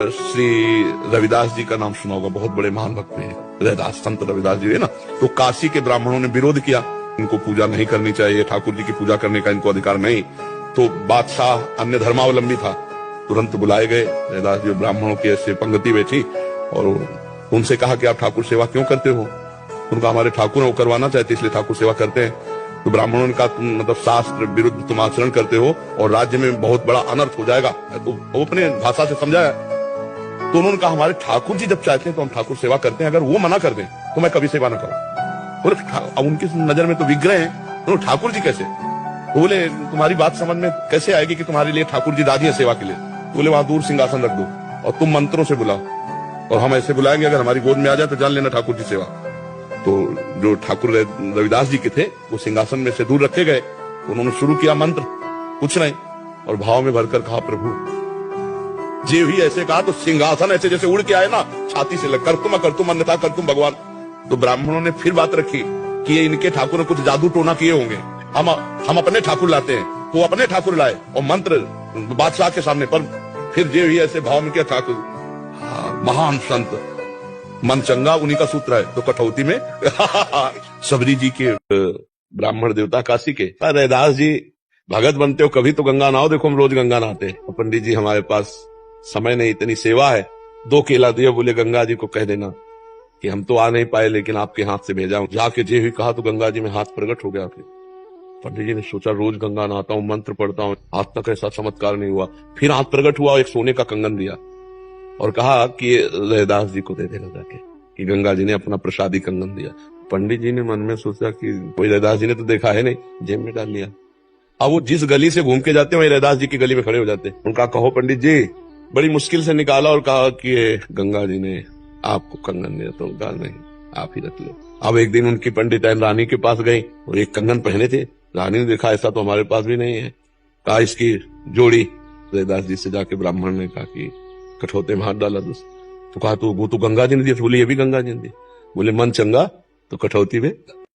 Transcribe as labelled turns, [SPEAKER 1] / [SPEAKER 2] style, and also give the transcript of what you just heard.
[SPEAKER 1] श्री रविदास जी का नाम सुना होगा, बहुत बड़े महान भक्त हैं रविदास, संत रविदास जी है ना। तो काशी के ब्राह्मणों ने विरोध किया, इनको पूजा नहीं करनी चाहिए, ठाकुर जी की पूजा करने का इनको अधिकार नहीं। तो बादशाह अन्य धर्मावलंबी था, तुरंत बुलाए गए रविदास जी, ब्राह्मणों की ऐसे पंक्ति बैठी और उनसे कहा कि आप ठाकुर सेवा क्यों करते हो। उनका हमारे ठाकुर वो करवाना चाहते इसलिए ठाकुर सेवा करते हैं। तो ब्राह्मणों ने कहा तुम मतलब शास्त्र विरुद्ध तुम आचरण करते हो और राज्य में बहुत बड़ा अनर्थ हो जाएगा। तो वो अपने भाषा से समझाया। तो उन्होंने कहा हमारे ठाकुर जी जब चाहते हैं तो हम ठाकुर सेवा करते हैं, अगर वो मना कर दें तो मैं कभी सेवा न करूं। बोले अब उनकी नजर में तो विग्रह हैं, तो ठाकुर जी कैसे। बोले तुम्हारी बात समझ में कैसे आएगी कि तुम्हारे लिए ठाकुर जी राजी है सेवा के लिए। बोले वहां दूर सिंहासन रख दो और तुम मंत्रों से बुलाओ और हम ऐसे बुलाएंगे, अगर हमारी गोद में आ जाए तो जान लेना ठाकुर जी सेवा। तो जो ठाकुर रविदास जी के थे वो सिंहासन में से दूर रखे गए। उन्होंने शुरू किया मंत्र, कुछ नहीं, और भाव में भरकर कहा प्रभु जी ही ऐसे कहा तो सिंहासन ऐसे जैसे उड़ के आए ना, छाती से लग कर तुम अन्यथा कर तुम भगवान। तो ब्राह्मणों ने फिर बात रखी कि ये इनके ठाकुर ने कुछ जादू टोना किए होंगे, हम अपने ठाकुर लाते हैं। तो अपने ठाकुर लाए और मंत्र बादशाह के सामने, पर फिर जे ही ऐसे भाव में किया ठाकुर महान संत मन चंगा उन्हीं का सूत्र है। तो कठौती में सबरी जी के ब्राह्मण देवता काशी के रविदास जी भगत बनते हो कभी तो गंगा नहाओ, देखो हम रोज गंगा नहाते हैं। पंडित जी हमारे पास समय नहीं, इतनी सेवा है, 2 केला दिए, बोले गंगा जी को कह देना कि हम तो आ नहीं पाए लेकिन आपके हाथ से भेजा हूं। जाके जे भी कहा तो गंगा जी में हाथ प्रकट हो गया। फिर पंडित जी ने सोचा रोज गंगा नहाता हूँ, मंत्र पढ़ता हूँ, आज तक ऐसा चमत्कार नहीं हुआ। फिर हाथ प्रकट हुआ, एक सोने का कंगन दिया और कहा कि रविदास जी को दे देना जाके, कि गंगा जी ने अपना प्रसादी कंगन दिया। पंडित जी ने मन में सोचा कि कोई रविदास जी ने तो देखा है नहीं, जेब में डाल लिया। अब वो जिस गली से घूम के जाते हैं वही रविदास जी की गली में खड़े हो जाते। उनका कहो पंडित जी, बड़ी मुश्किल से निकाला और कहा कि गंगा जी ने आपको कंगन दिया। तो कहा नहीं, आप ही रख लो। अब एक दिन उनकी पंडिताइन रानी के पास गई और एक कंगन पहने थे। रानी ने देखा ऐसा तो हमारे पास भी नहीं है, कहा इसकी जोड़ी। रविदास जी से जाके ब्राह्मण ने कहा कि कठौते में हाथ डाला तो कहा तो वो तो गंगा जी ने दिया। बोले ये भी गंगा जी ने दी। बोले मन चंगा तो कठौती में